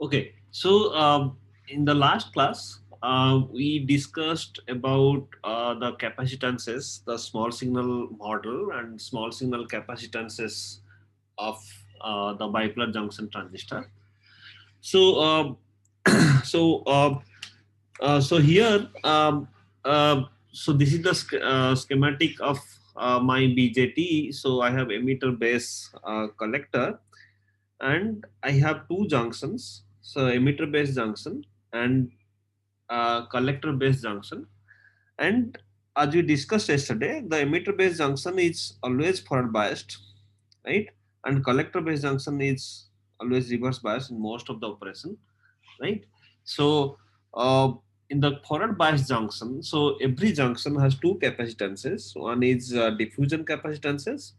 Okay, so in the last class, we discussed about the capacitances, the small signal model, and small signal capacitances of the bipolar junction transistor. So, so, so here, so this is the schematic of my BJT. So I have emitter base collector, and I have two junctions. So emitter base junction and collector base junction. And as we discussed yesterday, the emitter base junction is always forward biased, right? And collector base junction is always reverse biased in most of the operation, right? So in the forward bias junction, so every junction has two capacitances. One is diffusion capacitances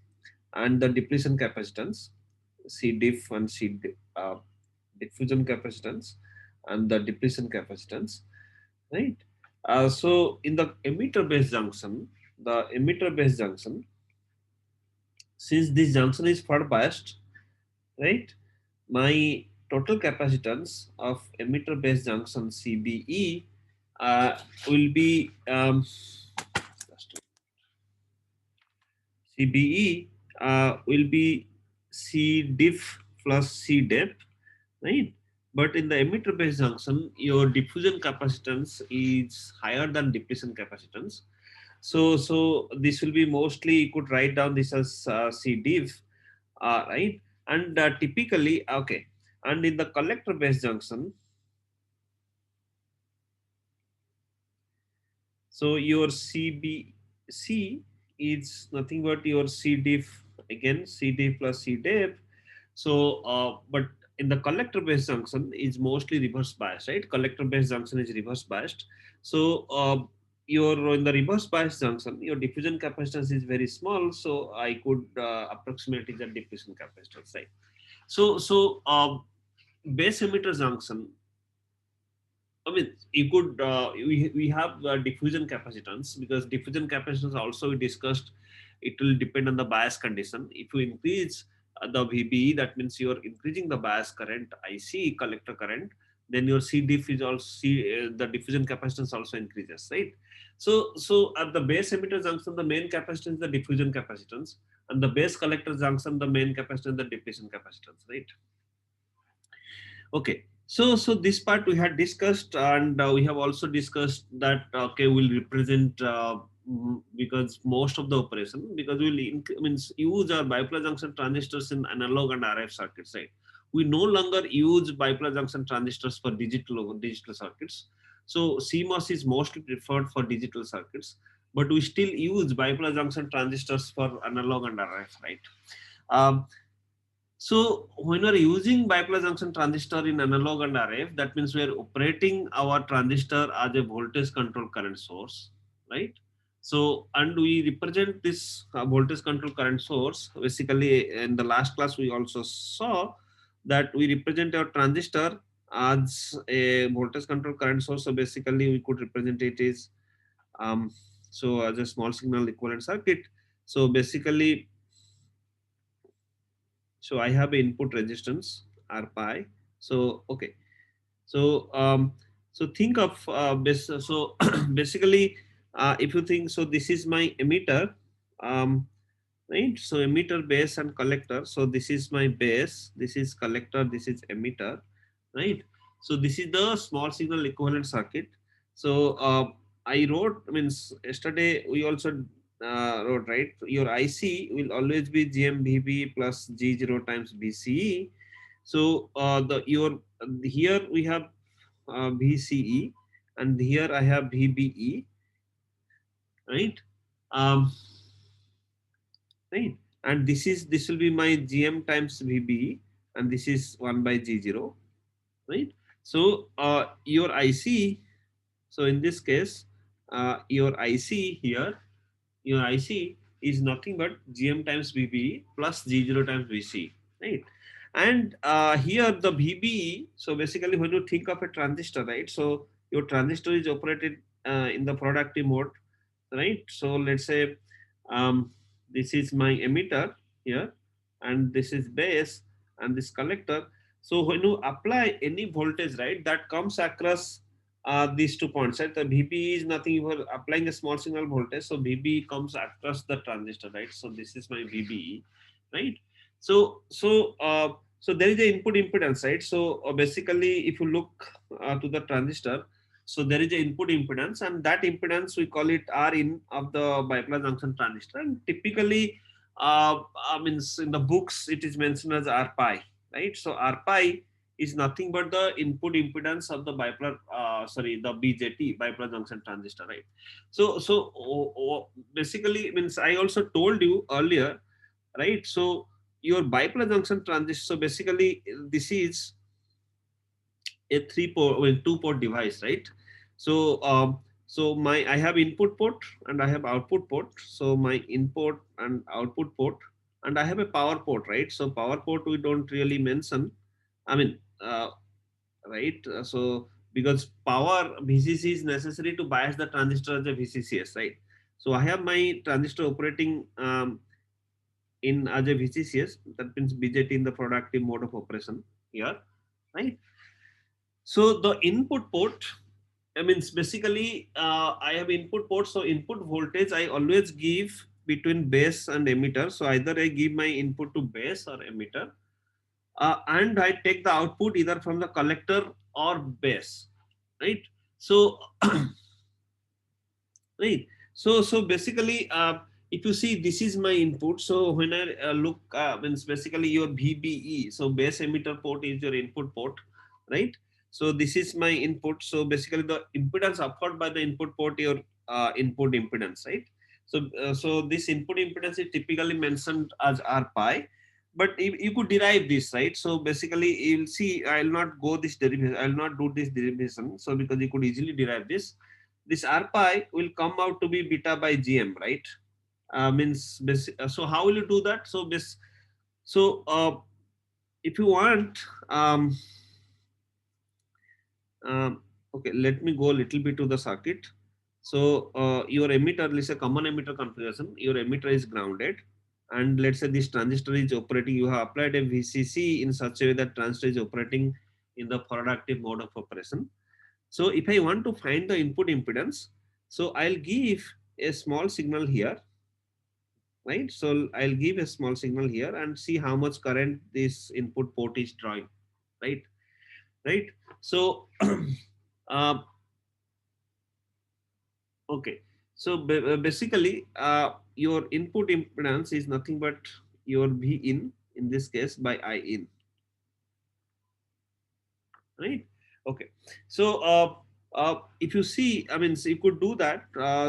and the depletion capacitance, C diff and diffusion capacitance and the depletion capacitance, right? So in the emitter base junction, since this junction is forward biased, right? My total capacitance of emitter base junction CBE will be CBE will be C diff plus C dep, right? But in the emitter base junction, your diffusion capacitance is higher than depletion capacitance. So this will be mostly, you could write down this as C diff, right? And typically, okay. And in the collector base junction, so your CBC is nothing but your C diff, again C diff plus C diff. So, but in the collector base junction is mostly reverse biased, right? Collector base junction is reverse biased. So, your in the reverse bias junction, your diffusion capacitance is very small. So I could approximate it at diffusion capacitance, right? So base emitter junction, I mean, you could we have diffusion capacitance, because diffusion capacitance also we discussed. It will depend on the bias condition. If you increase the VBE, that means you are increasing the bias current, IC collector current. Then your C diff is also the diffusion capacitance also increases, right? So at the base emitter junction, the main capacitance is the diffusion capacitance, and the base collector junction, the main capacitance, the depletion capacitance, right? Okay, so this part we had discussed, and we have also discussed that okay, we'll represent because most of the operation, because we'll means use our bipolar junction transistors in analog and RF circuits, right? We no longer use bipolar junction transistors for digital circuits. So CMOS is mostly preferred for digital circuits, but we still use bipolar junction transistors for analog and RF, right? Um, so when we're using bipolar junction transistor in analog and RF, that means we're operating our transistor as a voltage control current source, right? So, and we represent this voltage control current source. Basically, in the last class, we also saw that we represent our transistor as a voltage control current source. So basically, we could represent it as so as a small signal equivalent circuit. So basically, so I have input resistance R pi. So okay, so so think of so basically if you think, so this is my emitter, right? So emitter, base and collector. So this is my base, this is collector, this is emitter, right? So this is the small signal equivalent circuit. So I wrote, means yesterday we also wrote, right? Your IC will always be GMVB plus G0 times BCE. So the your here we have VCE, and here I have VBE, right? Um, right, and this will be my GM times VBE, and this is 1 by G0, right? So your IC, so in this case your IC here, your IC is nothing but GM times VBE plus G0 times VC, right? And here the VBE, so basically when you think of a transistor, right? So your transistor is operated in the productive mode, right? So let's say this is my emitter here, and this is base, and this collector. So when you apply any voltage, right, that comes across these 2 points, right? The VB is nothing, you are applying a small signal voltage, so VB comes across the transistor, right? So this is my VBE, right? So there is a input impedance, right? So basically, if you look to the transistor, so there is a input impedance, and that impedance we call it R in of the bipolar junction transistor. And typically, I mean, in the books it is mentioned as R pi, right? So R pi is nothing but the input impedance of the bipolar, the BJT, bipolar junction transistor, right? Basically, means I also told you earlier, right? So your bipolar junction transistor. So basically, this is a 3 port, well, 2 port device, right? So so my I have input port and I have output port. So my input and output port, and I have a power port, right? So power port we don't really mention. I mean, right? So because power VCC is necessary to bias the transistor as a VCCS, right? So I have my transistor operating in as a VCCS. That means BJT in the productive mode of operation here, right? So the input port, I means basically I have input port. So input voltage I always give between base and emitter. So either I give my input to base or emitter, and I take the output either from the collector or base, right? So right. So basically, if you see, this is my input. So when I look, means basically your VBE. So base emitter port is your input port, right? So this is my input. So basically the impedance offered by the input port, your input impedance, right? So this input impedance is typically mentioned as R pi, but you could derive this, right? So basically you'll see, I'll not go this derivation, I'll not do this derivation. So because you could easily derive this, this R pi will come out to be beta by GM, right? So how will you do that? So if you want, um, okay, let me go a little bit to the circuit. So your emitter, let's say common emitter configuration, your emitter is grounded, and let's say this transistor is operating, you have applied a VCC in such a way that transistor is operating in the productive mode of operation. So if I want to find the input impedance, so I'll give a small signal here, right? So I'll give a small signal here and see how much current this input port is drawing, right? Right. So, uh, okay. So basically, your input impedance is nothing but your V in this case by I in, right? Okay. So if you see, I mean, so you could do that.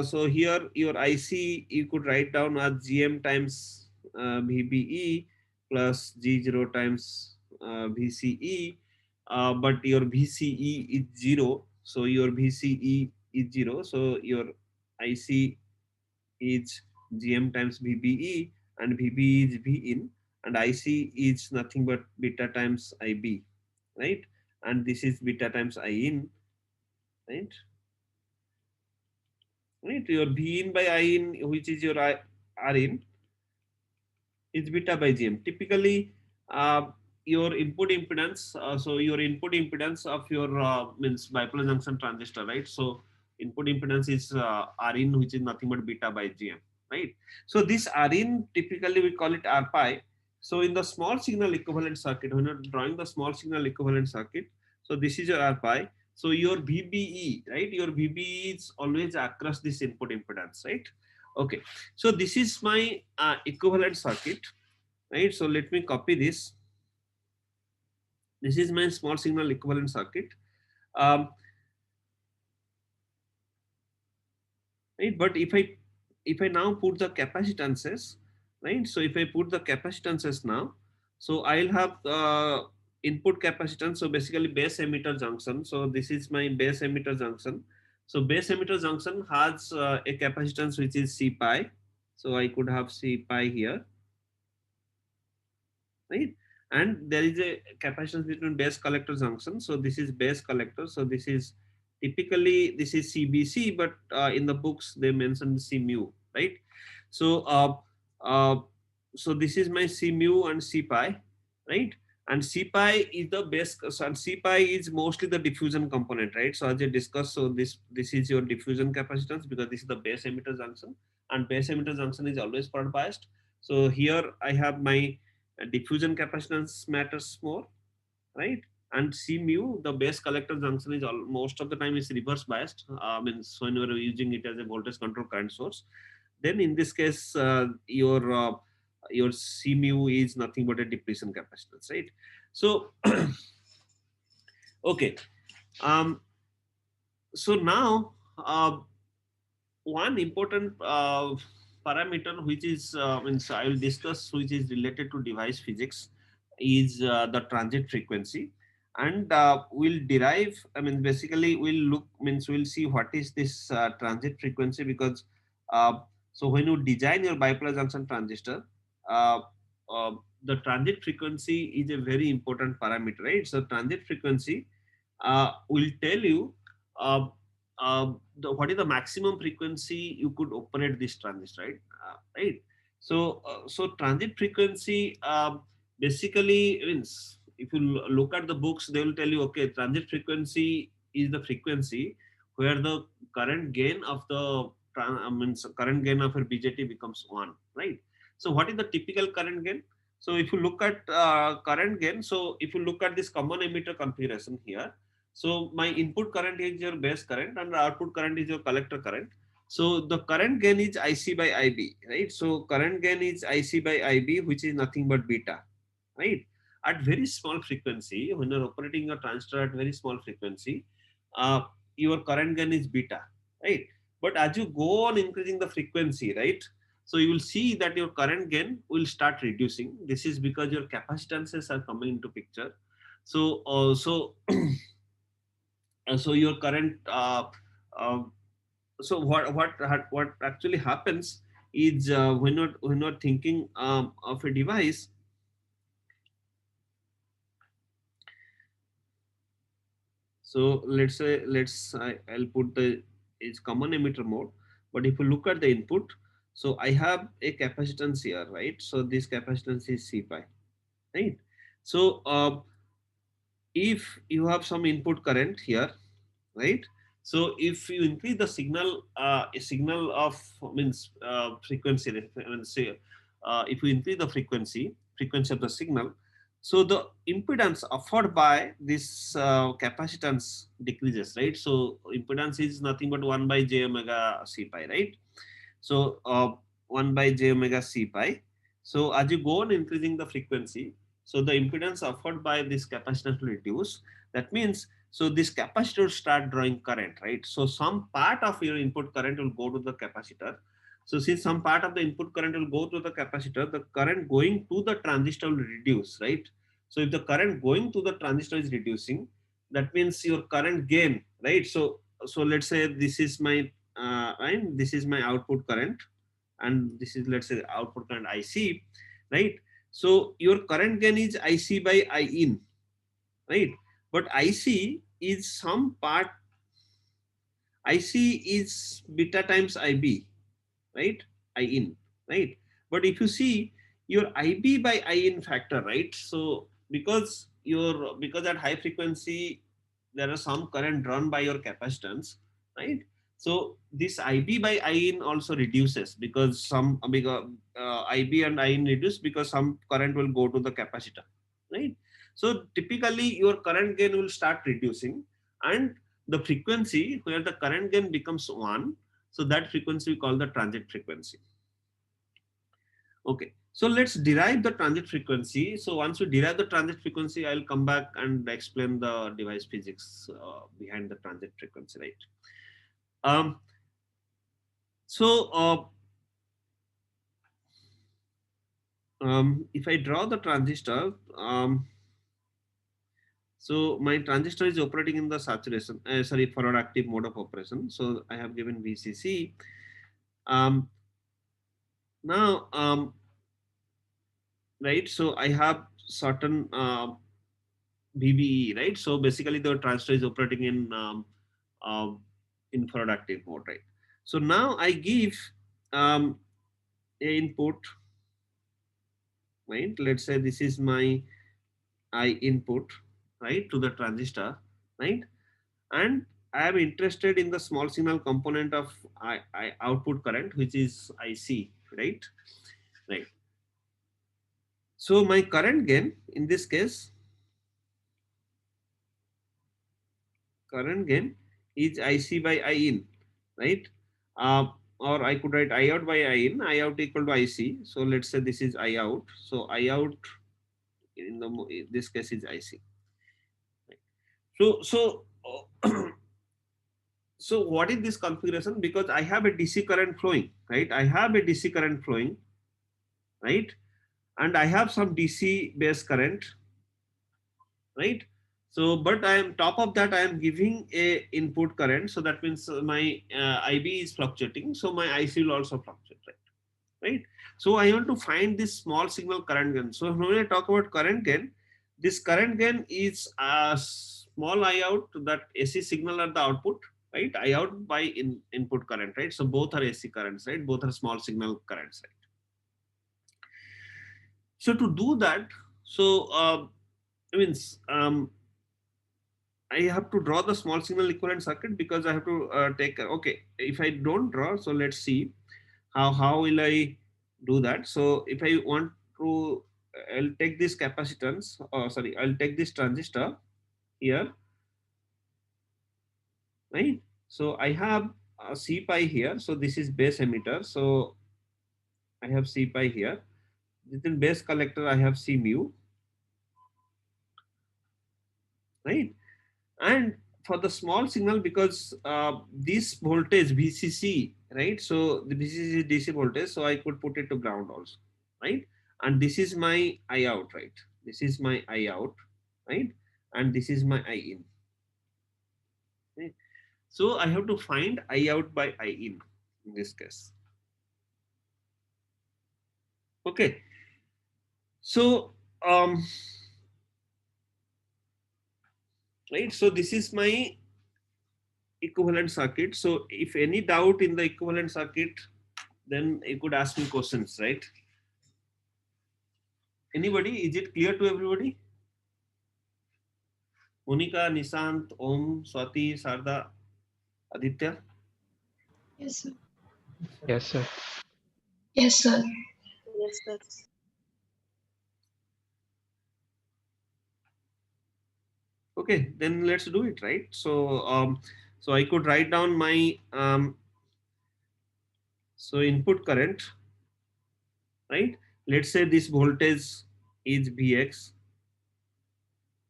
So here your IC you could write down as GM times VBE plus G0 times VCE, but your VCE is 0, so your VCE is 0, so your IC is GM times VBE, and VBE is V in, and IC is nothing but beta times IB, right? And this is beta times I in, right? Right. Your V in by I in, which is your R in, is beta by GM. Typically, your input impedance, so your input impedance of your means bipolar junction transistor, right? So input impedance is R in, which is nothing but beta by GM, right? So this R in, typically we call it R pi. So in the small signal equivalent circuit, when you're drawing the small signal equivalent circuit, so this is your R pi. So your VBE, right? Your VBE is always across this input impedance, right? Okay. So this is my equivalent circuit, right? So let me copy this. This is my small signal equivalent circuit, um, right? But if I now put the capacitances, right? So if I put the capacitances now, so I'll have input capacitance. So basically base emitter junction. So this is my base emitter junction. So base emitter junction has a capacitance which is C pi. So I could have C pi here, right? And there is a capacitance between base collector junction. So this is base collector. So this is typically this is CBC, but in the books they mention C mu, right? So uh, so this is my C mu and C pi, right? and CPI is the base, and CPI is mostly the diffusion component, right? So as I discussed, so this is your diffusion capacitance, because this is the base emitter junction, and base emitter junction is always forward biased. So here I have my diffusion capacitance matters more, right? And C mu, the base collector junction, is all, most of the time is reverse biased. Means when you are using it as a voltage control current source, then in this case your C mu is nothing but a depletion capacitance, right? So okay, um, so now one important parameter which is means I will discuss, which is related to device physics, is the transit frequency, and we'll derive, I mean basically we'll look, means we'll see what is this transit frequency, because uh, so when you design your bipolar junction transistor, uh, uh, the transit frequency is a very important parameter, right? So transit frequency will tell you uh, what is the maximum frequency you could operate this transistor, right? Right. So transit frequency basically means, if you look at the books, they will tell you, okay, transit frequency is the frequency where the current gain of the means current gain of a BJT becomes one, right? So what is the typical current gain? So if you look at current gain, so if you look at this common emitter configuration here, so my input current is your base current and the output current is your collector current. So the current gain is IC by IB, right? So current gain is IC by IB, which is nothing but beta, right? At very small frequency, when you're operating a transistor at very small frequency, uh, your current gain is beta, right? But as you go on increasing the frequency, right? So you will see that your current gain will start reducing. This is because your capacitances are coming into picture. So so your current uh, so what actually happens is when you're thinking of a device. So let's say I'll put the is common emitter mode, but if you look at the input, so I have a capacitance here, right? So this capacitance is C pi, right? So if you have some input current here, right? So if you increase the signal, a signal of means frequency, I mean, say, if you increase the frequency of the signal, so the impedance offered by this capacitance decreases, right? So impedance is nothing but 1 by j omega c pi, right? So 1 by j omega c pi. So as you go on increasing the frequency, so the impedance offered by this capacitance will reduce. That means, so this capacitor will start drawing current, right? So some part of your input current will go to the capacitor. So since some part of the input current will go to the capacitor, the current going to the transistor will reduce, right? So if the current going to the transistor is reducing, that means your current gain, right? So let's say this is my and this is my output current, and this is, let's say, output current IC, right? So your current gain is IC by I in, right? But IC is some part, IC is beta times IB, right? I in, right? But if you see your IB by I in factor, right? So because at high frequency there are some current drawn by your capacitance, right? So this IB by I in also reduces, because some because IB and I in reduce because some current will go to the capacitor, right? So typically your current gain will start reducing, and the frequency where the current gain becomes one, so that frequency we call the transit frequency. Okay, so let's derive the transit frequency. So once we derive the transit frequency, I'll come back and explain the device physics behind the transit frequency, right? Um, so if I draw the transistor, so my transistor is operating in the saturation, sorry, forward active mode of operation. So I have given VCC. Um, now, right, so I have certain BBE, right? So basically the transistor is operating um, in forward active mode, right? So now I give um, a input, right? Let's say this is my I input, right, to the transistor, right? And I am interested in the small signal component of I output current, which is IC, right? Right. So my current gain in this case, current gain is IC by I in, right? Uh, or I could write I out by I in, I out equal to IC. So let's say this is I out. So I out in this case is IC. Right? So so what is this configuration? Because I have a DC current flowing, right? I have a DC current flowing, right? And I have some DC base current, right? So, but I am top of that, I am giving a input current. So that means my IB is fluctuating. So my IC will also fluctuate, right? Right. So I want to find this small signal current gain. So when I talk about current gain, this current gain is a small I out, that AC signal at the output, right? I out by input current, right? So both are AC currents, right? Both are small signal currents, right? So to do that, so I means I have to draw the small signal equivalent circuit, because I have to take, okay, if I don't draw, so let's see how will I do that. So if I want to, I'll take this capacitance, sorry, I'll take this transistor here, right? So I have a C pi here. So this is base emitter. So I have C pi here. Within base collector, I have C mu, right? And for the small signal, because this voltage VCC, right? So the VCC is DC voltage, so I could put it to ground also, right? And this is my I out, right? This is my I out, right? And this is my I in. Right? So I have to find I out by I in this case. Okay. So right. So this is my equivalent circuit. So if any doubt in the equivalent circuit, then you could ask me questions, right? Anybody? Is it clear to everybody? Monica, Nishant, Om, Swati, Sarda, Aditya. Yes, sir. Yes, sir. Yes, sir. Yes, sir. Okay, then let's do it, right? So I could write down my so input current, right? Let's say this voltage is Vx,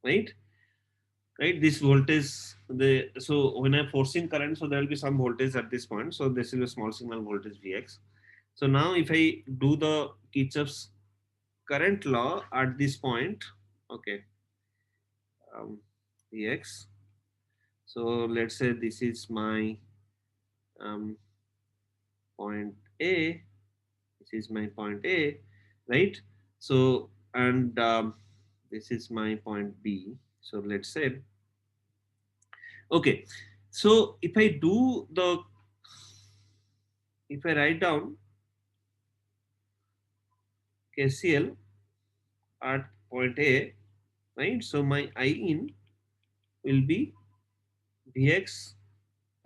right? Right, this voltage, the so when I'm forcing current, so there will be some voltage at this point. So this is a small signal voltage Vx. So now if I do the Kirchhoff's current law at this point, okay, um, Vx. So let's say this is my um, point A. This is my point A, right? So and this is my point B. So let's say, okay. So if I write down KCL at point A, right? So my I in will be Vx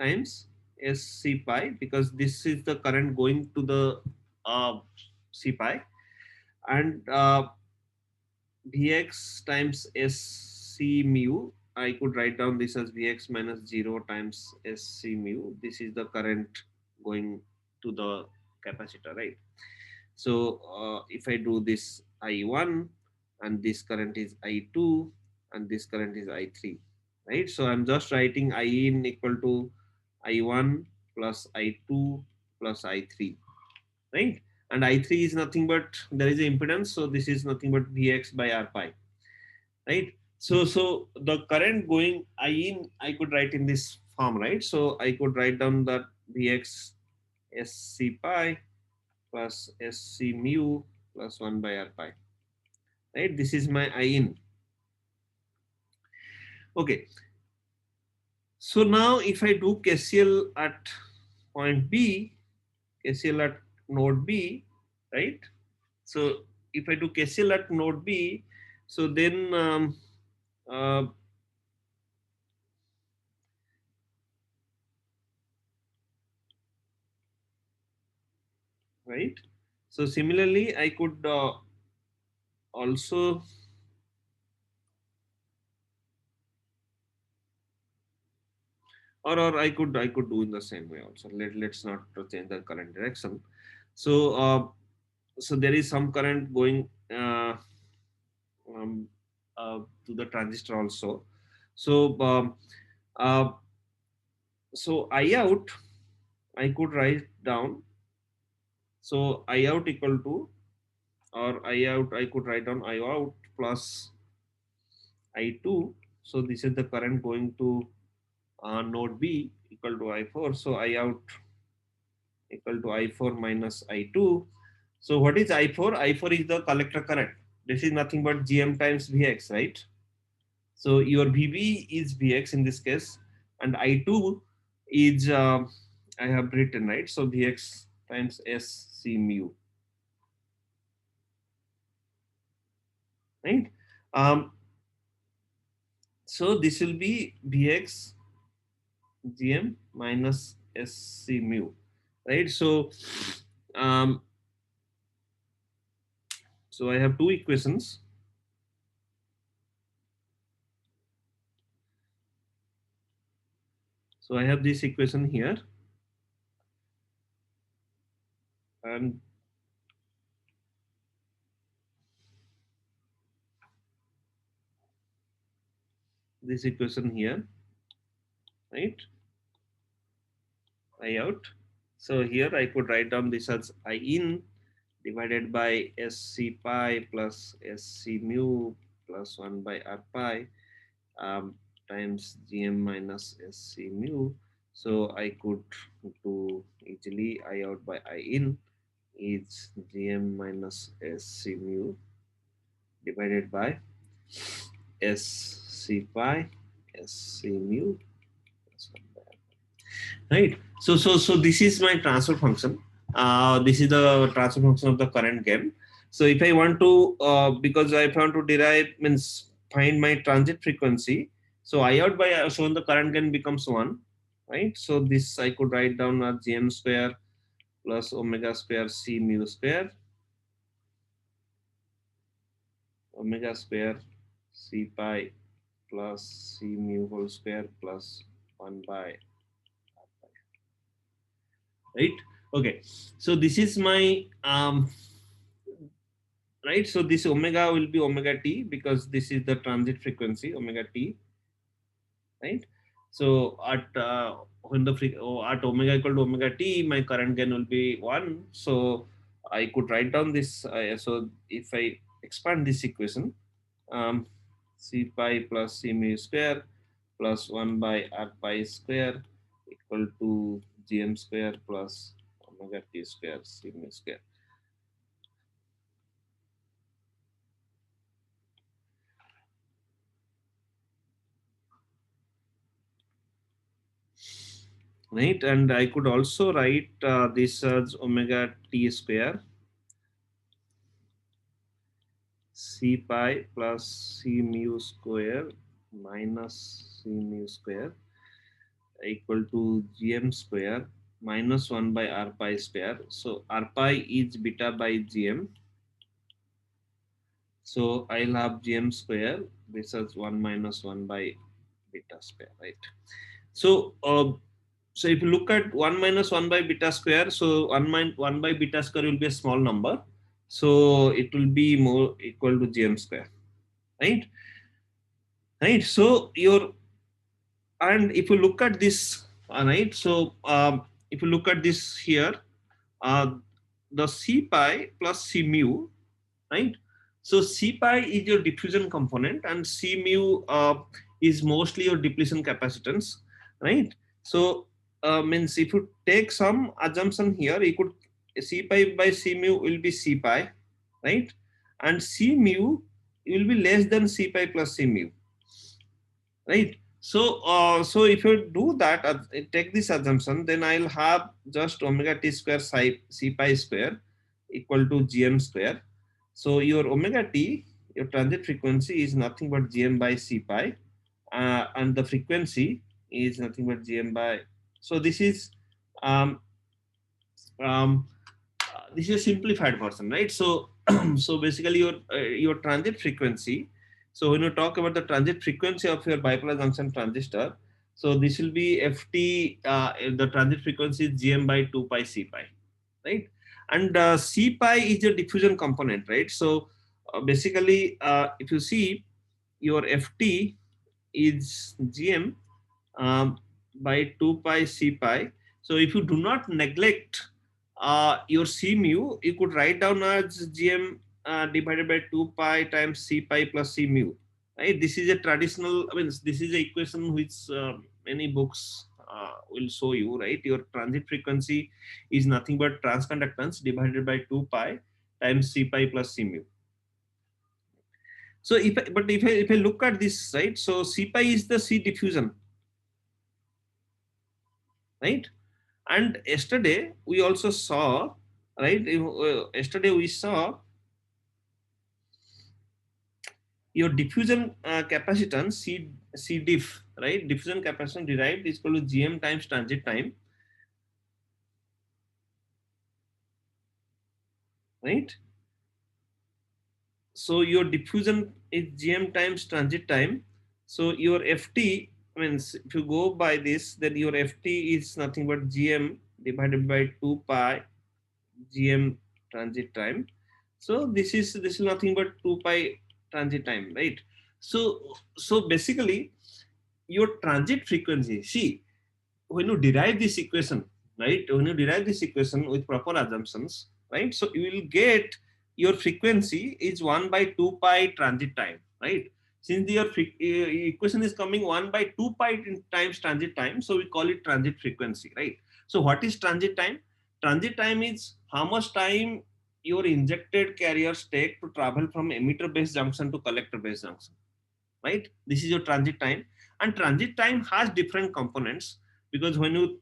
times SC pi, because this is the current going to the C pi, and Vx times SC mu. I could write down this as Vx minus 0 times SC mu. This is the current going to the capacitor, right? So if I do this I1, and this current is I2, and this current is I3, right? So I'm just writing I in equal to I1 plus I2 plus I3, right? And I3 is nothing but, there is an impedance, so this is nothing but Vx by R pi, right? So the current going I in, I could write in this form, right? So I could write down that Vx SC pi plus SC mu plus 1 by R pi, right? This is my I in. Okay. So now if I do KCL at point B, KCL at node B, right? So if I do KCL at node B, So then uh, right. So similarly, I could also, or I could do in the same way also. Let's not change the current direction. So so there is some current going um, to the transistor also. So uh, so I out, I could write down. So I out equal to, or I out, I could write down I out plus I2. So this is the current going to node B equal to I4. So I out equal to I4 minus I2. So what is I4? I4 is the collector current. This is nothing but Gm times Vx, right? So your Vb is Vx in this case, and I2 is I have written, right. So Vx times Sc mu, right? Um, so this will be Vx Gm minus Sc mu, right? Um, so I have two equations. So I have this equation here, and this equation here, right? I out. So here I could write down this as I in divided by Sc pi plus Sc mu plus 1 by R pi um, times Gm minus Sc mu. So I could do easily I out by I in is Gm minus Sc mu divided by Sc pi Sc mu plus 1 by R, right. So this is my transfer function. This is the transfer function of the current game. So if I want to because I want to derive, means find my transit frequency, so I out by so the current gain becomes 1, right. So this I could write down as Gm square plus omega square C mu square, omega square C pi plus C mu whole square plus 1 by, right. Okay, so this is my right. So this omega will be omega t, because this is the transit frequency omega t, right. So at when at omega equal to omega t, my current gain will be 1. So I could write down this. So if I expand this equation, um, c pi plus c mu square plus 1 by r pi square equal to gm square plus omega t square c mu square. Right, and I could also write this as omega t square c pi plus c mu square minus c mu square equal to gm square minus 1 by r pi square. So r pi is beta by gm. So I'll have gm square. This is 1 minus 1 by beta square, right? So so if you look at 1 minus 1 by beta square, so 1 by beta square will be a small number. So it will be more equal to gm square, right? Right. So your, and if you look at this, right? So if you look at this here, uh, the c pi plus c mu, right? So c pi is your diffusion component, and c mu is mostly your depletion capacitance, right? So means if you take some assumption here, you could c pi by c mu will be c pi, right? And c mu will be less than c pi plus c mu, right. So if you do that, take this assumption, then I'll have just omega t square c pi square equal to gm square. So your omega t your transit frequency is nothing but Gm by C pi, and the frequency is nothing but Gm by. So um, um, this is a simplified version, right? So so basically your transit frequency. So when you talk about the transit frequency of your bipolar junction transistor, so this will be ft, the transit frequency is Gm by 2 pi C pi, right? And C pi is a diffusion component, right? So basically if you see your ft is Gm by 2 pi C pi. So if you do not neglect your C mu, you could write down as Gm divided by 2 pi times C pi plus C mu. Right? This is a traditional, I mean, this is the equation which many books will show you, right? Your transit frequency is nothing but transconductance divided by 2 pi times C pi plus C mu. So if I look at this, right? So C pi is the C diffusion, right? And yesterday we also saw, right? Yesterday we saw your diffusion capacitance C diff, right? Diffusion capacitance derived is equal to Gm times transit time, right? So your diffusion is Gm times transit time. So your Ft means if you go by this, then your Ft is nothing but Gm divided by 2 pi Gm transit time. So this is nothing but 2 pi transit time, right? So basically your transit frequency. See, when you derive this equation, right? When you derive this equation with proper assumptions, right? So you will get your frequency is 1 by 2 pi transit time, right? Since your equation is coming 1 by 2 pi times transit time, so we call it transit frequency, right? So what is transit time? Transit time is how much time your injected carriers take to travel from emitter base junction to collector base junction, right? This is your transit time, and transit time has different components, because when you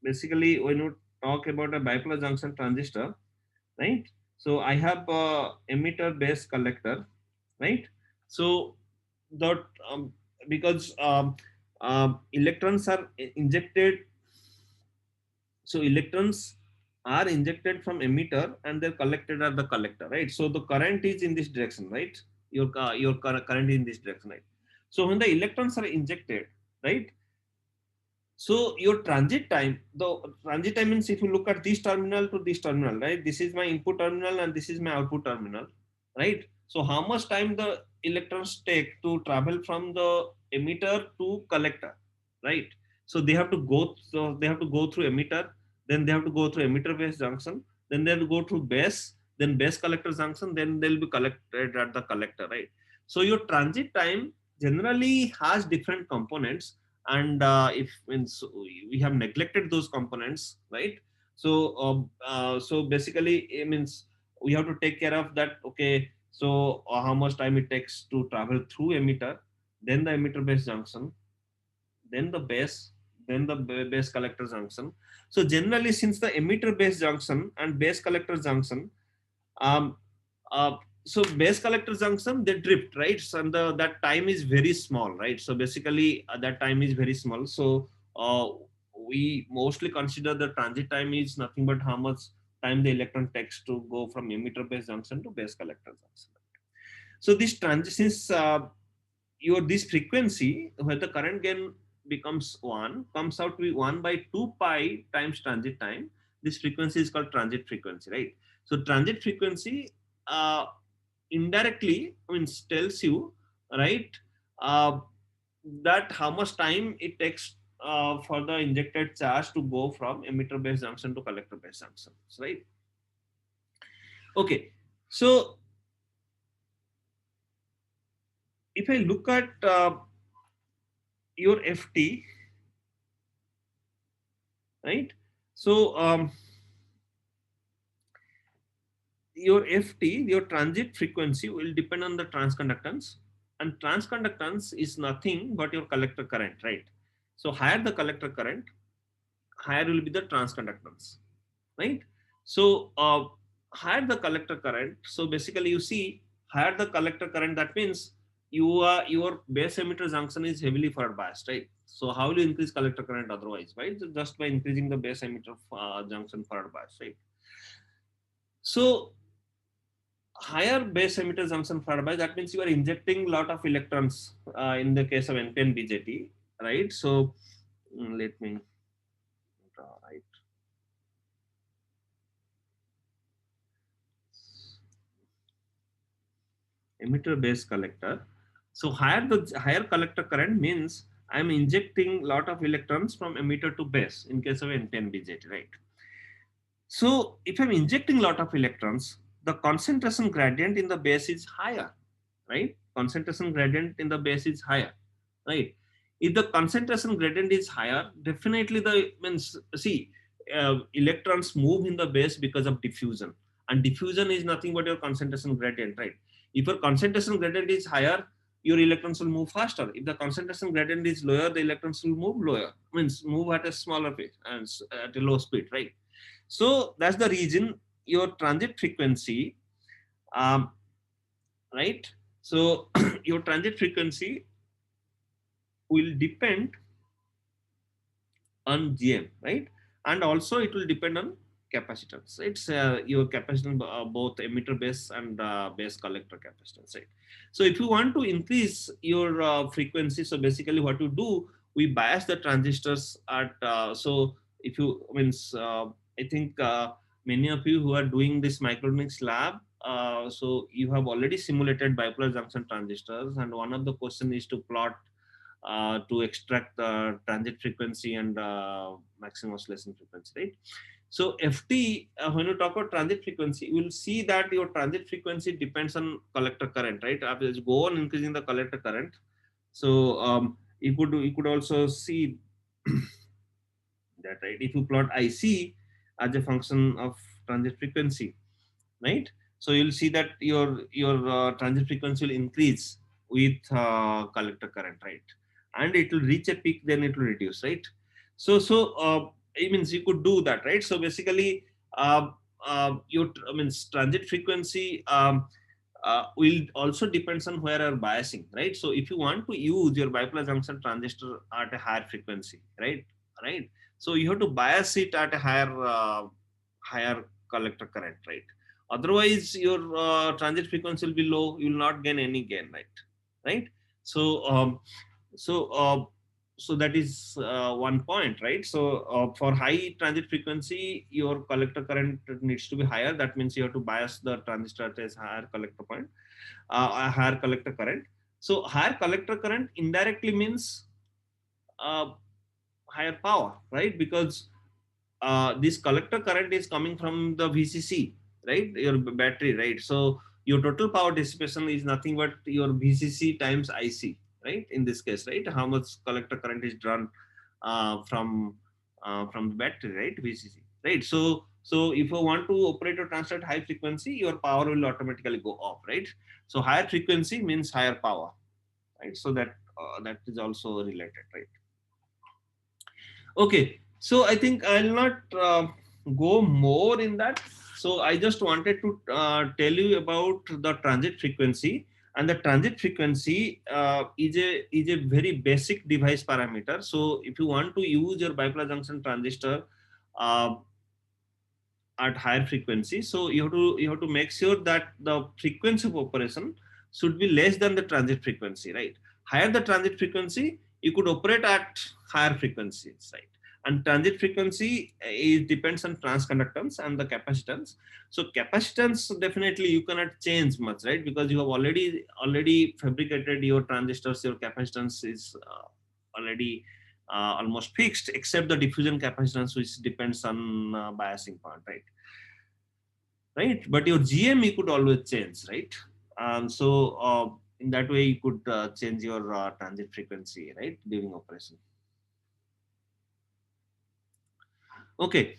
basically when you talk about a bipolar junction transistor, right? So I have emitter base collector, right? So that because electrons are injected, so electrons are injected from emitter and they're collected at the collector, right? So the current is in this direction, right? Your current is in this direction, right? So when the electrons are injected, right? So your transit time means if you look at this terminal to this terminal, right? This is my input terminal and this is my output terminal, right? So how much time the electrons take to travel from the emitter to collector, right? So they have to go through emitter, then they have to go through emitter base junction, then they'll go through base, then base collector junction, then they'll be collected at the collector, right? So your transit time generally has different components, and if means we have neglected those components, right? So basically it means we have to take care of that. Okay, so how much time it takes to travel through emitter, then the emitter base junction, then the base, then the base collector junction. So generally, since the emitter base junction and base collector junction, um, uh, so base collector junction they drift, right? So and that time is very small, right? So basically that time is very small. So we mostly consider the transit time is nothing but how much time the electron takes to go from emitter base junction to base collector junction. So this transitions your this frequency where the current gain becomes 1 comes out to be 1 by 2 pi times transit time. This frequency is called transit frequency, right? So transit frequency uh, indirectly, I mean, tells you, right, uh, that how much time it takes for the injected charge to go from emitter base junction to collector base junction, right? Okay, so if I look at your FT, right? So your FT, your transit frequency will depend on the transconductance, and transconductance is nothing but your collector current, right? So higher the collector current, higher will be the transconductance, right? So higher the collector current, so basically you see higher the collector current, that means your base emitter junction is heavily forward biased, right? So how will you increase collector current otherwise, right? Just by increasing the base emitter junction forward bias, right? So higher base emitter junction forward bias, that means you are injecting lot of electrons in the case of NPN BJT, right? So let me draw, right. Emitter base collector. So higher collector current means I'm injecting lot of electrons from emitter to base in case of NPN BJT, right? So if I'm injecting lot of electrons, the concentration gradient in the base is higher, right? Concentration gradient in the base is higher, right? If the concentration gradient is higher, definitely the means see electrons move in the base because of diffusion, and diffusion is nothing but your concentration gradient, right? If your concentration gradient is higher, your electrons will move faster. If the concentration gradient is lower, the electrons will move lower, means move at a smaller pace and at a low speed, right? So that's the reason your transit frequency, um, right? So your transit frequency will depend on GM, right? And also it will depend on capacitance. It's your capacitance, both emitter base and base collector capacitance, right? So if you want to increase your frequency, so basically what you do, we bias the transistors at, so if you, means, I think many of you who are doing this microelectronics lab, so you have already simulated bipolar junction transistors, and one of the question is to plot to extract the transit frequency and maximum oscillation frequency, right? So FT, when you talk about transit frequency, you will see that your transit frequency depends on collector current, right? After you go on increasing the collector current, so you could also see that, right? If you plot IC as a function of transit frequency, right? So you'll see that your transit frequency will increase with collector current, right? And it will reach a peak, then it will reduce, right? So it means you could do that, right? So basically, your means transit frequency will also depends on where you're biasing, right? So if you want to use your bipolar junction transistor at a higher frequency, right? So you have to bias it at a higher collector current, right? Otherwise, your transit frequency will be low. You will not gain any gain, right? So so so that is one point, right? So for high transit frequency, your collector current needs to be higher. That means you have to bias the transistor at a higher collector point, a higher collector current. So higher collector current indirectly means uh, higher power, right? Because this collector current is coming from the VCC, right? Your battery, right? So your total power dissipation is nothing but your VCC times IC, right? In this case, right? How much collector current is drawn from the battery, right? VCC, right? So if you want to operate a transistor at high frequency, your power will automatically go up, right? So higher frequency means higher power, right? So that is also related, right? Okay, so I think I'll not go more in that. So I just wanted to tell you about the transit frequency, and the transit frequency is a very basic device parameter. So if you want to use your bipolar junction transistor uh, at higher frequency, so you have to make sure that the frequency of operation should be less than the transit frequency, right? Higher the transit frequency, you could operate at higher frequencies, right? And transit frequency is depends on transconductance and the capacitance. So capacitance, definitely you cannot change much, right? Because you have already fabricated your transistors, your capacitance is already almost fixed, except the diffusion capacitance, which depends on biasing part, right? But your GM you could always change, right? So in that way you could change your transit frequency, right, during operation. Okay.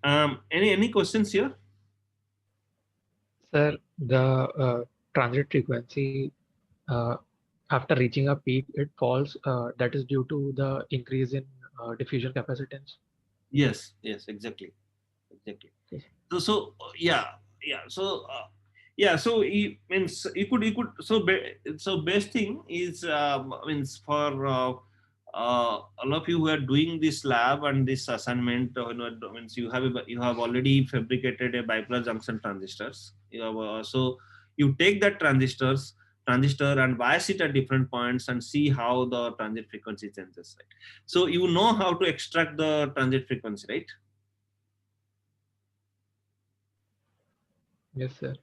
Any questions here? Sir, the transit frequency uh, after reaching a peak, it falls. That is due to the increase in diffusion capacitance. Yes, exactly. Yes. So yeah. So Yeah, so means you could so best thing is means for all of you who are doing this lab and this assignment, means you have already fabricated a bipolar junction transistors. You have so you take that transistor and bias it at different points and see how the transit frequency changes, right? So you know how to extract the transit frequency, right? Yes, sir.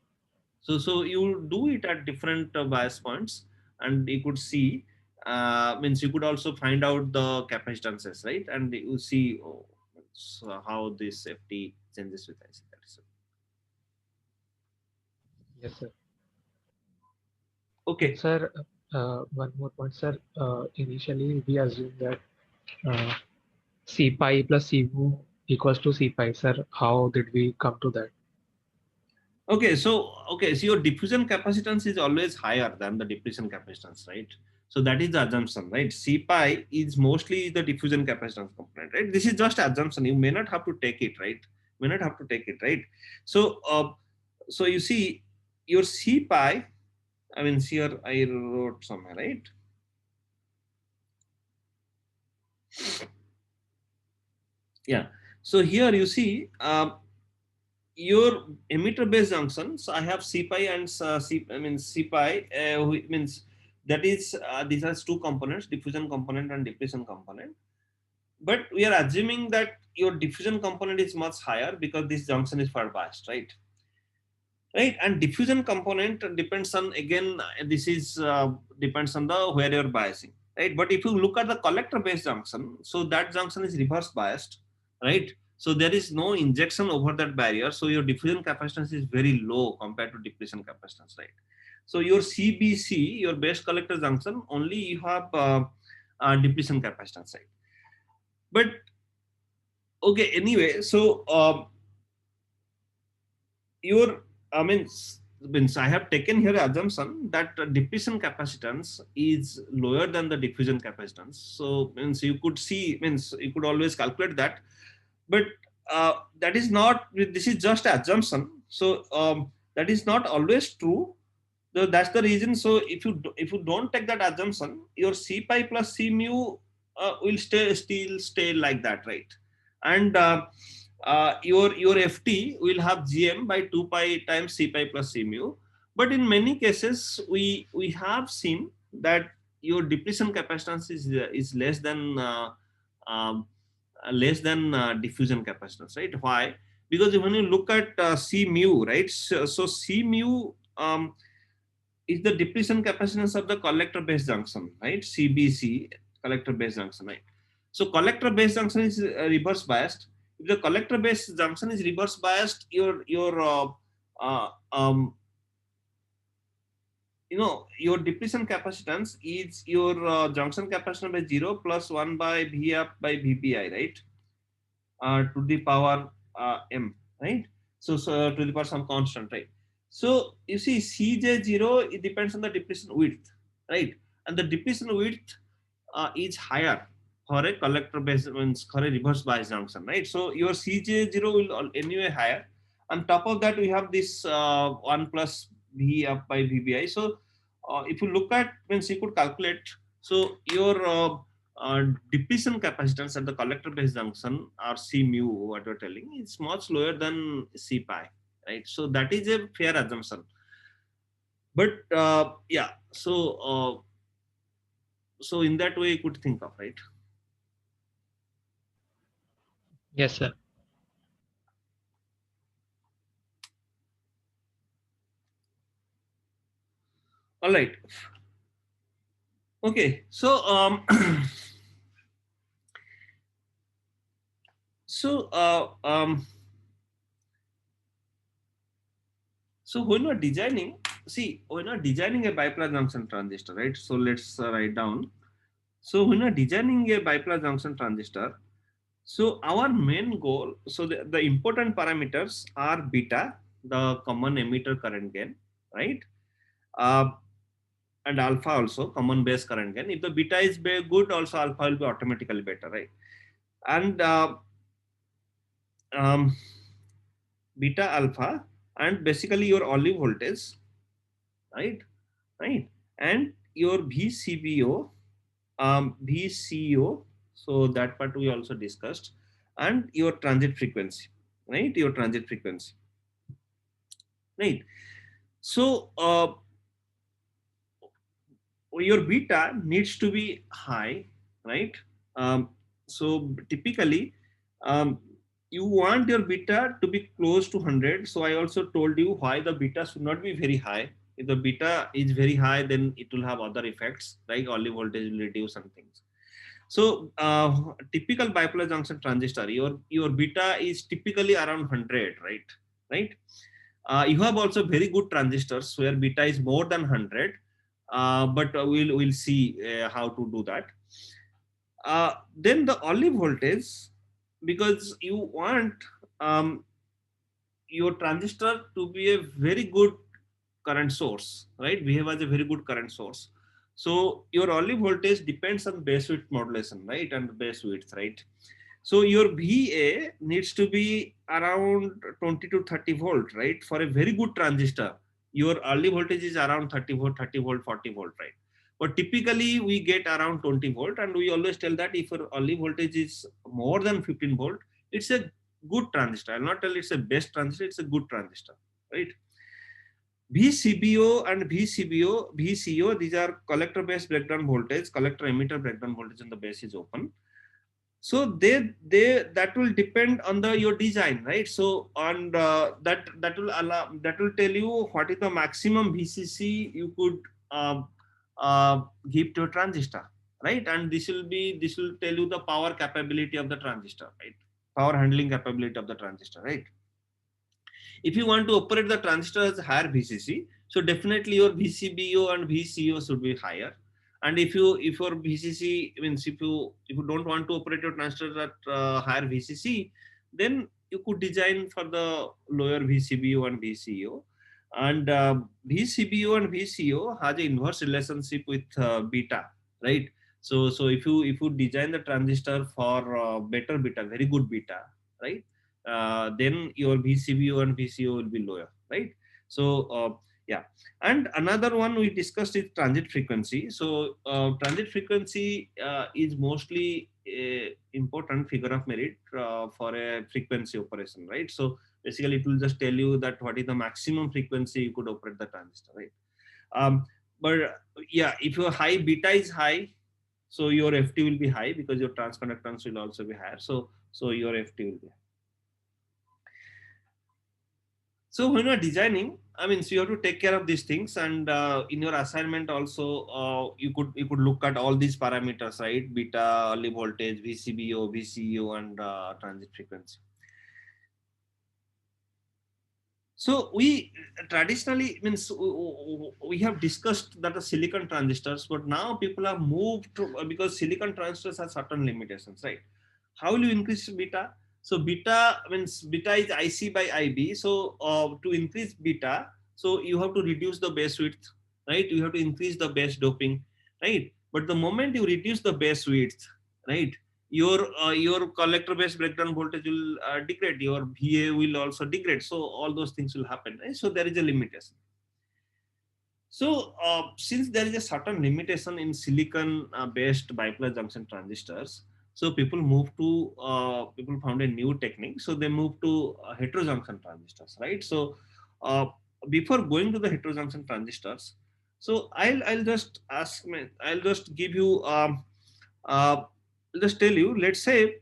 So you do it at different bias points, and you could see, means you could also find out the capacitances, right? And you see, so how this FT changes with IC. That is Yes, sir. okay. Sir, one more point, sir. Initially, we assume that uh, C pi plus C mu equals to C pi. Sir, how did we come to that? So your diffusion capacitance is always higher than the depletion capacitance, right? So that is the assumption, right? C pi is mostly the diffusion capacitance component, right? This is just assumption. You may not have to take it, right? May not have to take it, right? So so you see your C pi. I mean, here I wrote somewhere, right? Yeah. So here you see your emitter based junctions. I have C pi and I mean C pi, means that is these are two components, diffusion component and depletion component. But we are assuming that your diffusion component is much higher because this junction is far biased, right? Right, and diffusion component depends on, again, this is depends on the where you're biasing, right? But if you look at the collector based junction, so that junction is reverse biased, right? So there is no injection over that barrier, so your diffusion capacitance is very low compared to depletion capacitance, right? So your CBC, your base collector junction, only you have depletion capacitance, right? But okay, anyway, so your, I means I have taken here assumption that depletion capacitance is lower than the diffusion capacitance. So means you could see, means you could always calculate that, but that is not. This is just assumption. So that is not always true. So that's the reason. So if you don't take that assumption, your C pi plus C mu will still stay like that, right? And your FT will have GM by 2 pi times C pi plus C mu. But in many cases, we have seen that your depletion capacitance is um, less than diffusion capacitance, right? Why? Because when you look at C mu, right? So C mu is the depletion capacitance of the collector base junction, right? CBC, collector base junction, right? So collector base junction is reverse biased. If the collector base junction is reverse biased, your uh, um, your depletion capacitance is your junction capacitance by 0 plus 1 by V up by VPI, right? To the power m, right? So to the power some constant, right? So you see Cj0, it depends on the depletion width, right? And the depletion width is higher for a collector base, means for a reverse bias junction, right? So your Cj0 will anyway higher. On top of that, we have this 1 plus V up by VBI. So if you look at, means you could calculate, so your depletion capacitance at the collector base junction, or C mu, what you're telling, is much lower than C pi, right? So that is a fair assumption. But yeah, so in that way you could think of, right? Yes, sir. All right. Okay. So so so when we're designing, see, when we're designing a bipolar junction transistor, right? So let's write down. So when we're designing a bipolar junction transistor, so our main goal, so the important parameters are beta, the common emitter current gain, right? Uh, and alpha also, common base current gain. If the beta is good, also alpha will be automatically better, right? And um, beta alpha. and basically your olive voltage, right? Right. And your VCBO, VCO, so that part we also discussed, and your transit frequency, right? Your transit frequency, right? So your beta needs to be high, right? Um, so typically, um, you want your beta to be close to 100. So I also told you why the beta should not be very high. If the beta is very high, then it will have other effects like olive voltage will reduce and things. So typical bipolar junction transistor, your beta is typically around 100, right? Right. You have also very good transistors where beta is more than 100, but we'll see how to do that. Then the olive voltage, because you want um, your transistor to be a very good current source, right? Behave as a very good current source. So your olive voltage depends on base width modulation, right? And base width, right? So your VA needs to be around 20 to 30 volt, right? For a very good transistor, your early voltage is around 30 volt, 40 volt, right? But typically we get around 20 volt, and we always tell that if your early voltage is more than 15 volt, it's a good transistor. I'll not tell it's a best transistor, it's a good transistor, right? VCBO and VCO, these are collector base breakdown voltage, collector emitter breakdown voltage, and the base is open. So they that will depend on the your design, right? So on that will allow, that will tell you what is the maximum VCC you could give to a transistor, right? And this will tell you the power capability of the transistor, right? Power handling capability of the transistor, right? If you want to operate the transistor as higher VCC, so definitely your VCBO and VCO should be higher. And if your VCC means if you don't want to operate your transistor at higher VCC, then you could design for the lower VCBO and VCO. And VCBO and VCO has an inverse relationship with beta, right? So if you design the transistor for better beta, very good beta, right? Then your VCBO and VCO will be lower, right? So yeah, and another one we discussed is transit frequency. So transit frequency is mostly a important figure of merit for a frequency operation, right? So basically, it will just tell you that what is the maximum frequency you could operate the transistor, right? But yeah, if your high beta is high, so your FT will be high because your transconductance will also be higher. So your FT will be high. So when you're designing, I mean, so you have to take care of these things, and in your assignment also, you could look at all these parameters, right? Beta, early voltage, VCBO, VCO, and transit frequency. So we traditionally means we have discussed that the silicon transistors, but now people have moved to because silicon transistors have certain limitations, right? How will you increase beta? So beta means beta is IC by IB. So to increase beta, so you have to reduce the base width, right? You have to increase the base doping, right? But the moment you reduce the base width, right, your collector base breakdown voltage will degrade, your VA will also degrade, so all those things will happen, right? So there is a limitation. So since there is a certain limitation in silicon based bipolar junction transistors, so people found a new technique, so they moved to heterojunction transistors, right? So uh, before going to the heterojunction transistors, so I'll just give you uh, just tell you, let's say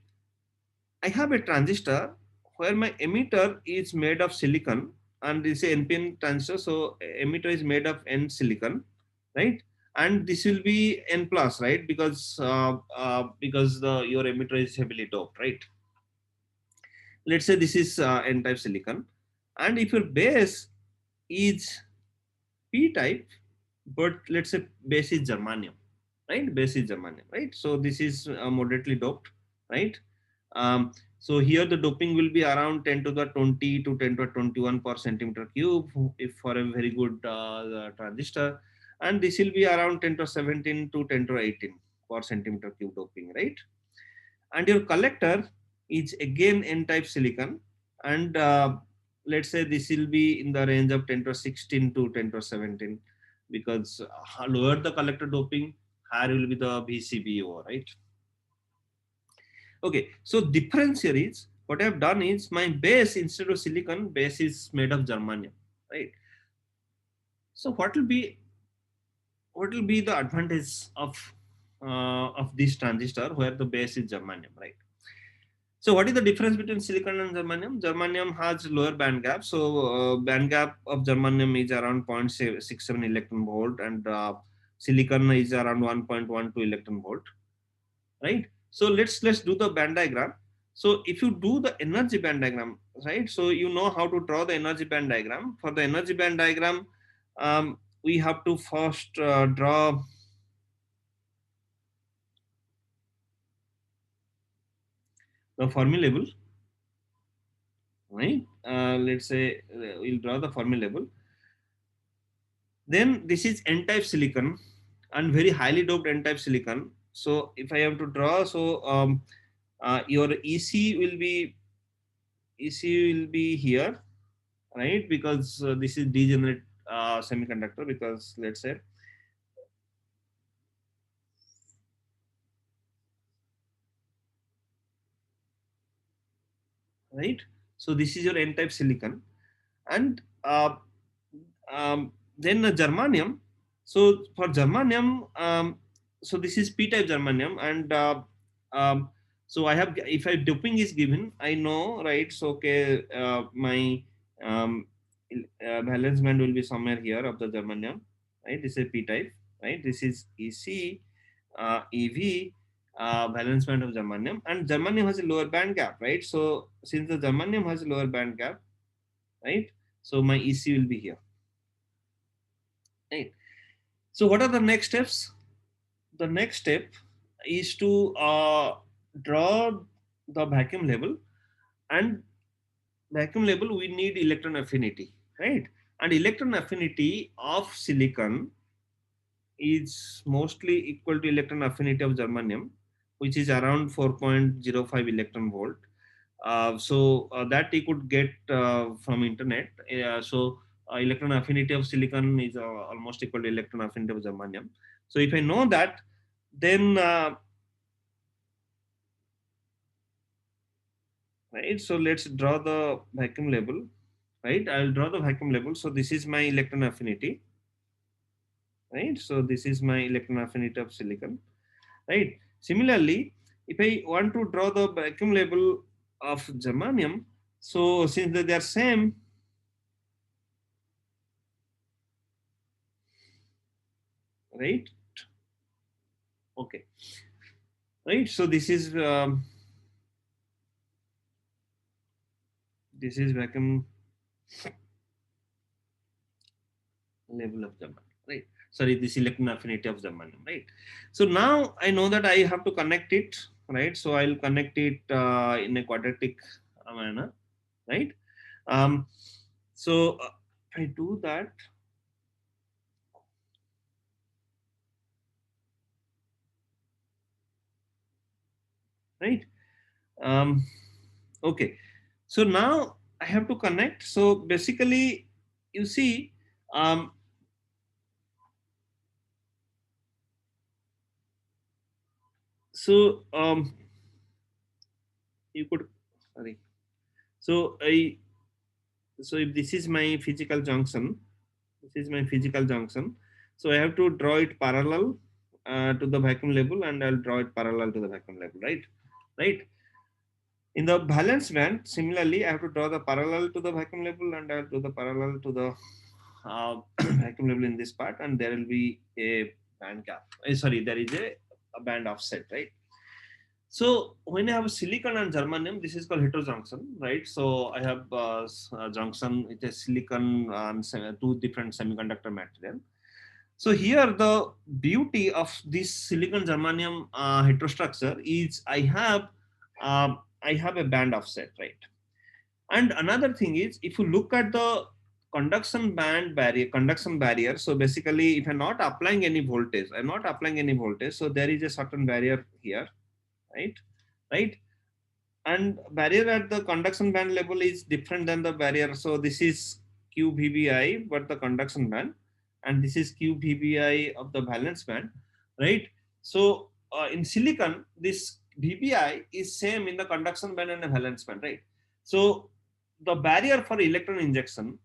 I have a transistor where my emitter is made of silicon, and this is NPN transistor, so emitter is made of N silicon, right? And this will be N plus, right? Because your emitter is heavily doped, right? Let's say this is N type silicon, and if your base is P type, but let's say base is germanium, right? Base is germanium, right? So this is moderately doped, right? So here the doping will be around 10 to the 20 to 10 to the 21 per centimeter cube if for a very good transistor, and this will be around 10 to 17 to 10 to 18 per centimeter cube doping, right? And your collector is again N-type silicon, and let's say this will be in the range of 10 to 16 to 10 to 17, because lower the collector doping, higher will be the VCBO, right? Okay, so difference here is, what I have done is my base, instead of silicon, base is made of germanium, right? So what will be the advantage of this transistor where the base is germanium, right? So what is the difference between silicon and germanium? Germanium has lower band gap. So band gap of germanium is around 0.67 electron volt, and silicon is around 1.12 electron volt, right? So let's do the band diagram. So if you do the energy band diagram, right? So you know how to draw the energy band diagram. For the energy band diagram, we have to first draw the Fermi level, right? Let's say we'll draw the Fermi level. Then this is N-type silicon and very highly doped N-type silicon. So if I have to draw, so your EC will be here, right? Because this is degenerate semiconductor. Because let's say, right? So this is your N-type silicon, and then the germanium. So for germanium, so this is P-type germanium, and so I have, if I doping is given, I know, right? So okay, my um, valence band will be somewhere here of the germanium, right? This is P-type, right? This is EC, EV, valence band of germanium, and germanium has a lower band gap, right? So since the germanium has a lower band gap, right? So my EC will be here, right? So what are the next steps? The next step is to draw the vacuum level, and vacuum level we need electron affinity, right? And electron affinity of silicon is mostly equal to electron affinity of germanium, which is around 4.05 electron volt. So that you could get from internet. So electron affinity of silicon is almost equal to electron affinity of germanium. So if I know that, then right. So let's draw the vacuum level, right? I'll draw the vacuum level. So this is my electron affinity, right? So this is my electron affinity of silicon, right? Similarly, if I want to draw the vacuum level of germanium, so since they are same, right? Okay, right. So this is vacuum level of germanium, right? Sorry, this electron affinity of germanium, right? So now I know that I have to connect it, right? So I'll connect it in a quadratic manner, right? Um, so if I do that, right? Um, okay, so now I have to connect. So basically, you see, so you could, sorry. So so if this is my physical junction, this is my physical junction. So I have to draw it parallel to the vacuum level, and I'll draw it parallel to the vacuum level, right? Right. In the valence band, similarly, I have to draw the parallel to the vacuum level, and I'll do the parallel to the vacuum level in this part, and there will be a band gap. Sorry, there is a band offset, right? So when I have silicon and germanium, this is called heterojunction, right? So I have a junction with a silicon and two different semiconductor material. So here the beauty of this silicon germanium heterostructure is I have a band offset, right? And another thing is, if you look at the conduction barrier. So basically, if I'm not applying any voltage, so there is a certain barrier here, right? Right? and barrier at the conduction band level is different than the barrier. So this is QVBI, but the conduction band, and this is QVBI of the valence band, right? So in silicon, this VBI is same in the conduction band and the valence band, right? So the barrier for electron injection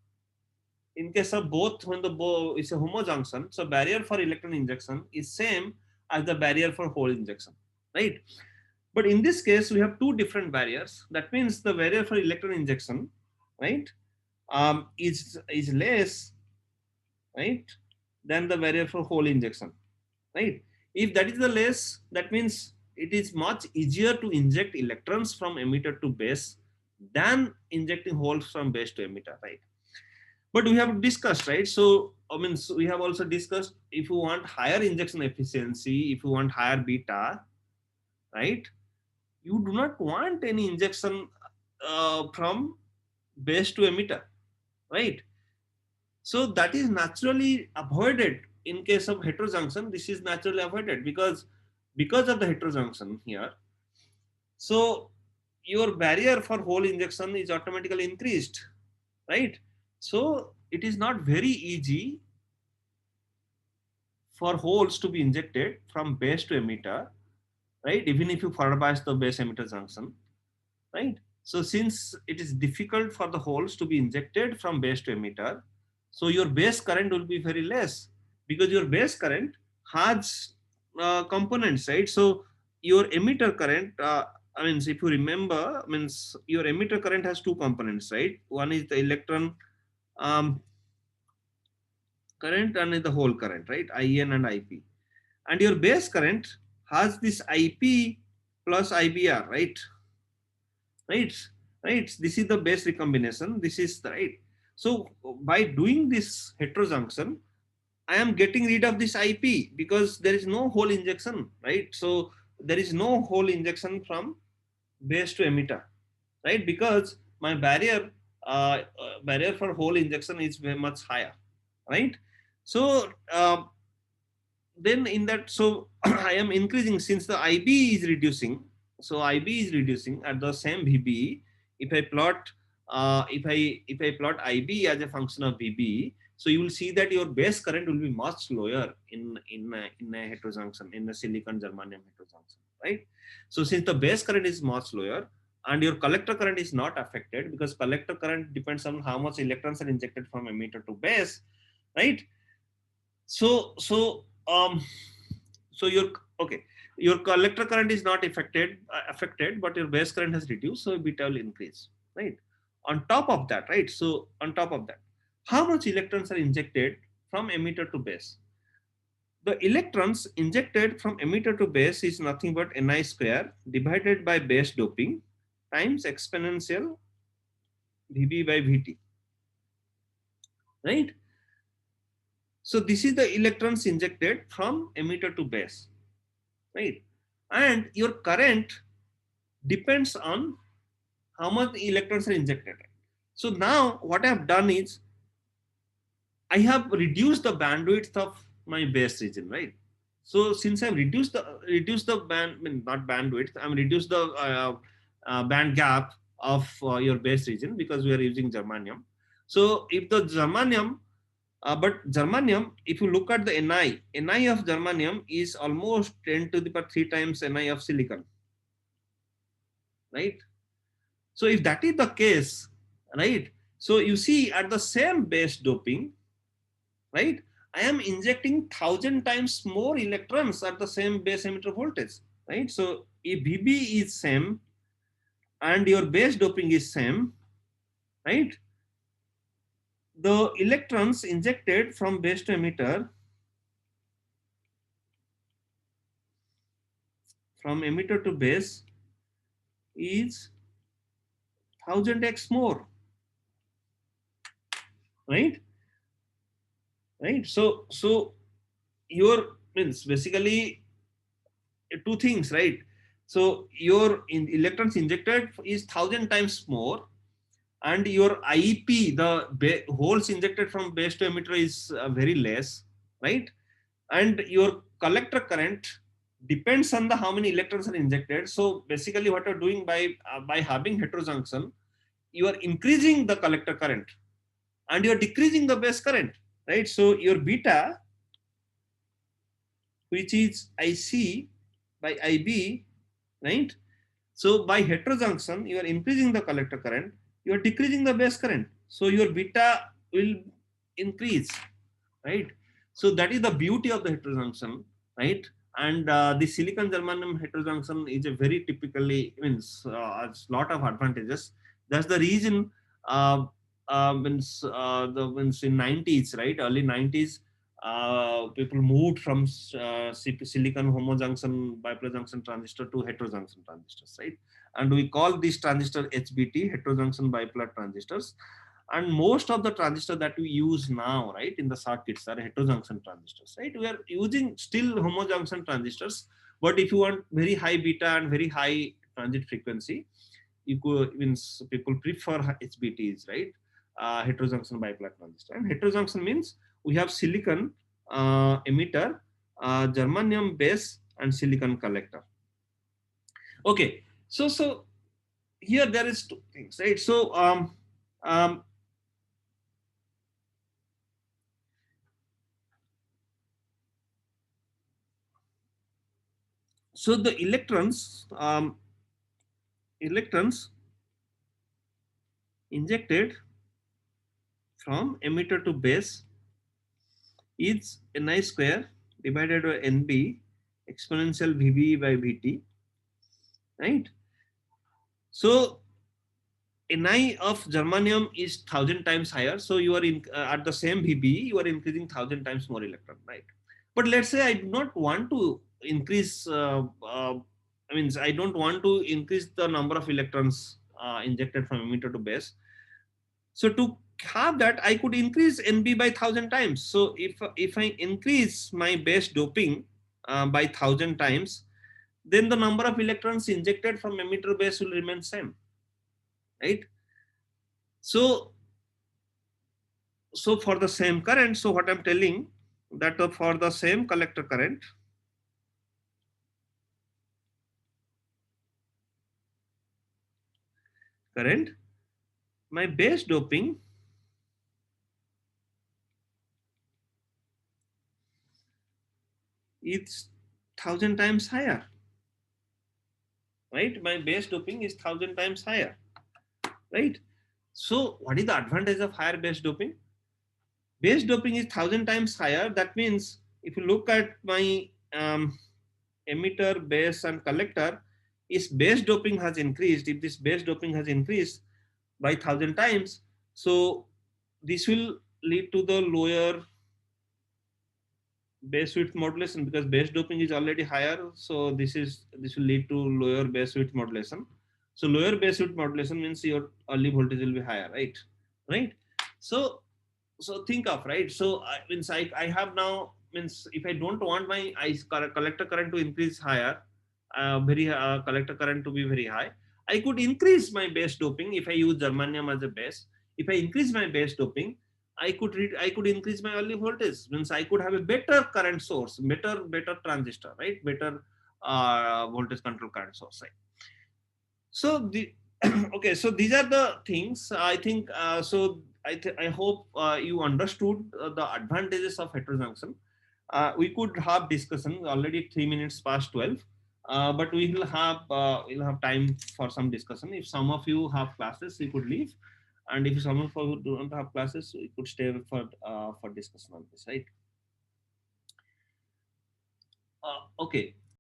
in case of both, when the is a homojunction, so barrier for electron injection is same as the barrier for hole injection, right? But in this case, we have two different barriers. That means the barrier for electron injection, right, is less, right, than the barrier for hole injection, right? If that is the less, that means it is much easier to inject electrons from emitter to base than injecting holes from base to emitter, right? But we have discussed, right? So I mean, so we have also discussed, if you want higher injection efficiency, if you want higher beta, right, you do not want any injection from base to emitter, right? So that is naturally avoided in case of heterojunction. This is naturally avoided because of the heterojunction here. So your barrier for hole injection is automatically increased, right? So it is not very easy for holes to be injected from base to emitter, right? Even if you forward bias the base emitter junction, right? So since it is difficult for the holes to be injected from base to emitter, so your base current will be very less, because your base current has components, right? So your emitter current, I mean, if you remember, means your emitter current has two components, right? One is the electron um, current and the hole current, right? IN and IP. And your base current has this IP plus IBR, right? Right, right. This is the base recombination. This is the right. So by doing this heterojunction, I am getting rid of this IP because there is no hole injection, right? So there is no hole injection from base to emitter, right? Because my barrier for hole injection is very much higher, right? So then in that, so I am increasing since the IB is reducing. So IB is reducing at the same VB. If I plot, if I plot IB as a function of VB, so you will see that your base current will be much lower in a heterojunction, in a silicon germanium heterojunction, right? So since the base current is much lower and your collector current is not affected, because collector current depends on how much electrons are injected from emitter to base, right? So so your, okay, your collector current is not affected, but your base current has reduced, so beta will increase, right? On top of that, right? So on top of that, how much electrons are injected from emitter to base? The electrons injected from emitter to base is nothing but Ni square divided by base doping times exponential Vb by Vt, right? So this is the electrons injected from emitter to base, right? And your current depends on how much electrons are injected. So now what I have done is I have reduced the bandwidth of my base region, right? So since I've reduced the band, I mean, not bandwidth, I'm reduced the band gap of your base region, because we are using germanium. So if the germanium, but germanium, if you look at the Ni of germanium is almost 10 to the power 3 times Ni of silicon, right? So if that is the case, right? So you see at the same base doping, right? I am injecting 1,000 times more electrons at the same base emitter voltage, right? So if VB is same and your base doping is same, right? The electrons injected from base to emitter, from emitter to base, is 1,000x more, right? Right. So your means basically two things, right? So your electrons injected is 1,000 times more, and your IEP, the holes injected from base to emitter, is very less, right? And your collector current depends on the how many electrons are injected. So basically what you're doing by having heterojunction, you are increasing the collector current and you are decreasing the base current, right? So your beta, which is IC by IB, right? So by heterojunction, you are increasing the collector current, you are decreasing the base current. So your beta will increase, right? So that is the beauty of the heterojunction, right? And the silicon germanium heterojunction is a very typically means has lot of advantages. That's the reason means in 90s, right? Early 90s, people moved from silicon homojunction bipolar junction transistor to heterojunction transistors, right? And we call this transistor HBT, heterojunction bipolar transistors. And most of the transistors that we use now, right, in the circuits are heterojunction transistors, right? We are using still homojunction transistors, but if you want very high beta and very high transit frequency, you could means people prefer HBTs, right? Heterojunction bipolar transistor. And heterojunction means we have silicon emitter, germanium base, and silicon collector. Okay, so here there is two things, right? So um, so the electrons injected from emitter to base is Ni square divided by Nb exponential Vb by Vt, right? So Ni of germanium is 1000 times higher. So you are in at the same Vb, you are increasing 1000 times more electron, right? But let's say I do not want to increase. I mean, I don't want to increase the number of electrons injected from emitter to base. So to have that, I could increase Nb by 1000 times. So if I increase my base doping by 1000 times, then the number of electrons injected from emitter base will remain same, right? So for the same current, so what I'm telling that for the same collector current, my base doping is 1000 times higher, right? My base doping is 1000 times higher, right? So what is the advantage of higher base doping? Base doping is 1000 times higher. That means if you look at my emitter, base, and collector, if base doping has increased, if this base doping has increased by 1000 times, so this will lead to the lower base width modulation because base doping is already higher. So this will lead to lower base width modulation. So lower base width modulation means your early voltage will be higher, right? Right. So think of, right. So I have now means if I don't want my collector current to increase higher, very collector current to be very high, I could increase my base doping if I use germanium as a base. If I increase my base doping, I could increase my early voltage. Means I could have a better current source, better transistor, right? Better voltage control current source, right? So the okay, so these are the things I think. I hope you understood the advantages of heterojunction. We could have discussion already 3 minutes past 12, but we'll have time for some discussion. If some of you have classes, you could leave, and if some of you don't have classes, we could stay for discussion on this, right? Okay.